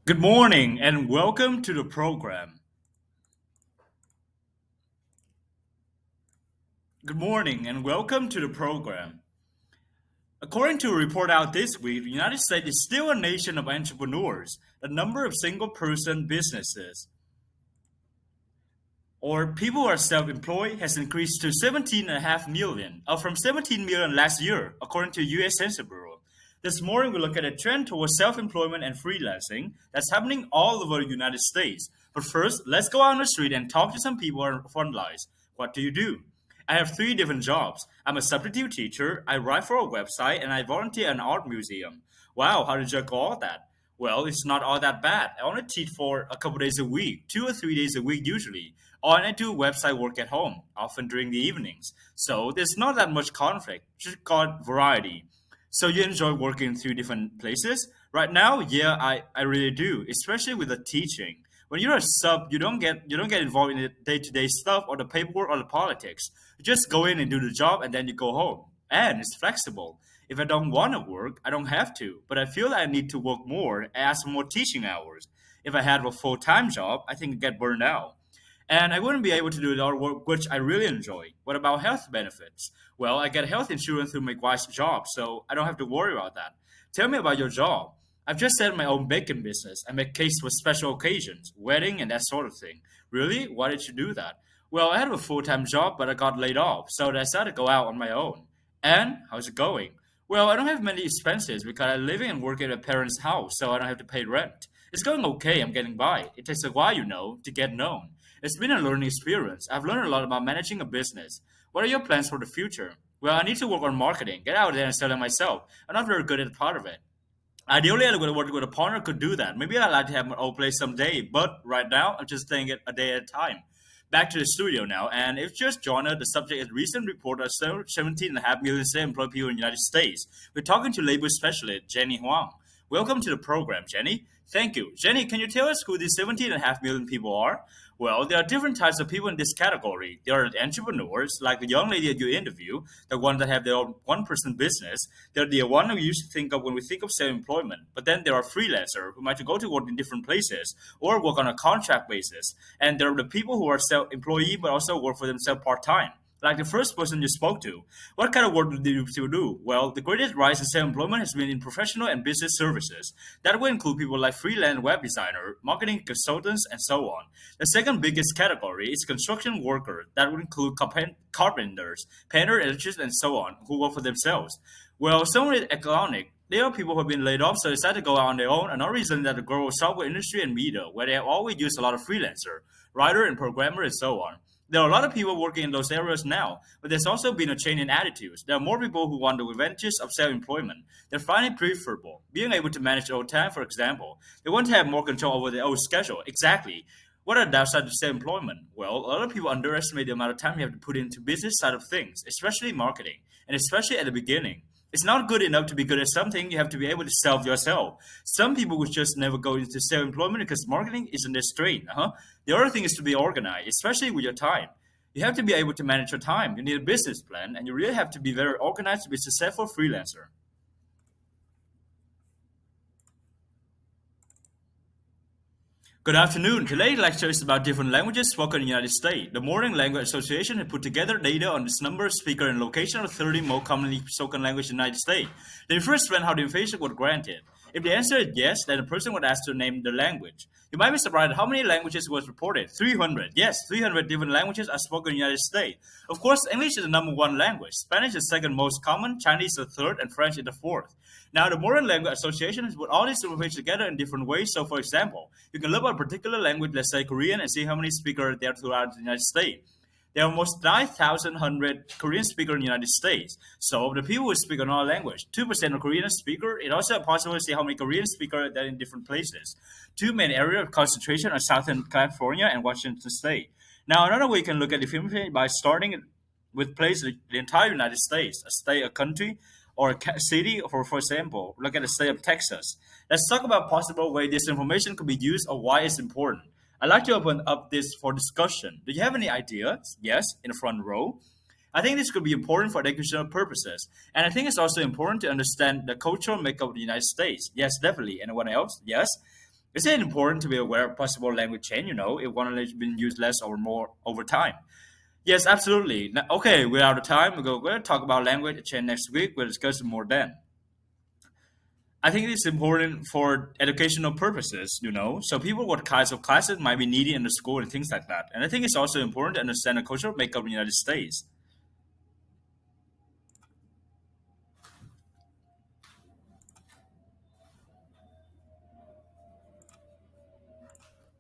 Good morning and welcome to the program. Good morning and welcome to the program. According to a report out this week, the United States is still a nation of entrepreneurs. The number of single person businesses or people who are self employed has increased to 17.5 million, up from 17 million last year, according to US Census Bureau. This morning, we look at a trend towards self employment and freelancing that's happening all over the United States. But first, let's go out on the street and talk to some people on front lines. What do you do? I have three different jobs. I'm a substitute teacher, I write for a website, and I volunteer at an art museum. Wow, how did you juggle all that? Well, it's not all that bad. I only teach for a couple days a week, 2 or 3 days a week usually. And I do website work at home, often during the evenings. So there's not that much conflict, just called variety. So you enjoy working in three different places? Right now, yeah, I really do, especially with the teaching. When you're a sub, you don't get involved in the day-to-day stuff or the paperwork or the politics. You just go in and do the job and then you go home. And it's flexible. If I don't want to work, I don't have to, but I feel that I need to work more and ask for more teaching hours. If I had a full-time job, I think I'd get burned out. And I wouldn't be able to do the other work which I really enjoy. What about health benefits? Well, I get health insurance through my wife's job, so I don't have to worry about that. Tell me about your job. I've just set my own baking business. I make cakes for special occasions, wedding, and that sort of thing. Really? Why did you do that? Well, I had a full-time job, but I got laid off, so I decided to go out on my own. And how's it going? Well, I don't have many expenses because I live and work at a parent's house, so I don't have to pay rent. It's going okay. I'm getting by. It takes a while, to get known. It's been a learning experience. I've learned a lot about managing a business. What are your plans for the future? Well, I need to work on marketing, get out there and sell it myself. I'm not very good at part of it. Ideally, I would work with a partner could do that. Maybe I'd like to have my own place someday, but right now, I'm just taking it a day at a time. Back to the studio now, and if you just joined us, the subject is recent report of 17.5 million self-employed people in the United States. We're talking to labor specialist Jenny Huang. Welcome to the program, Jenny. Thank you. Jenny, can you tell us who these 17.5 million people are? Well, there are different types of people in this category. There are entrepreneurs, like the young lady that you interview, the one that have their own one-person business. They're the one we used to think of when we think of self-employment. But then there are freelancers who might go to work in different places or work on a contract basis. And there are the people who are self-employee but also work for themselves part-time. Like the first person you spoke to, what kind of work do you still do? Well, the greatest rise in self-employment has been in professional and business services. That will include people like freelance web designer, marketing consultants, and so on. The second biggest category is construction workers. That would include carpenters, painters, electricians, and so on, who work for themselves. Well, some with economic, there are people who have been laid off, so decided to go out on their own. Another reason that the growth of software industry and media, where they have always used a lot of freelancer, writer, and programmer, and so on. There are a lot of people working in those areas now, but there's also been a change in attitudes. There are more people who want the advantages of self-employment. They find it preferable, being able to manage their own time, for example. They want to have more control over their own schedule. Exactly. What are the downsides of self-employment? Well, a lot of people underestimate the amount of time you have to put into business side of things, especially marketing, and especially at the beginning. It's not good enough to be good at something. You have to be able to sell yourself. Some people would just never go into self-employment because marketing isn't their straight. The other thing is to be organized, especially with your time. You have to be able to manage your time. You need a business plan, and you really have to be very organized to be a successful freelancer. Good afternoon. Today's lecture is about different languages spoken in the United States. The Modern Language Association has put together data on this number, speaker, and location of 30 most commonly spoken languages in the United States. They first explain how the information was granted. If the answer is yes, then the person would ask to name the language. You might be surprised at how many languages was reported. 300. Yes, 300 different languages are spoken in the United States. Of course, English is the number one language. Spanish is the second most common, Chinese is the third, and French is the fourth. Now, the Modern Language Association has put all these information together in different ways. So, for example, you can look at a particular language, let's say Korean, and see how many speakers there are throughout the United States. There are almost 9,100 Korean speakers in the United States. So the people who speak another language, 2% of Korean speakers. It also possible to see how many Korean speakers there are in different places. Two main areas of concentration are Southern California and Washington State. Now, another way you can look at the information by starting with places in the entire United States, a state, a country, or a city. For example, look at the state of Texas. Let's talk about possible way this information could be used or why it's important. I'd like to open up this for discussion. Do you have any ideas? Yes, in the front row. I think this could be important for educational purposes. And I think it's also important to understand the cultural makeup of the United States. Yes, definitely. Anyone else? Yes. Is it important to be aware of possible language change, if one language been used less or more over time? Yes, absolutely. Okay, we're out of time. We'll talk about language change next week. We'll discuss more then. I think it's important for educational purposes. So people what kinds of classes might be needed in the school and things like that. And I think it's also important to understand the cultural makeup of the United States.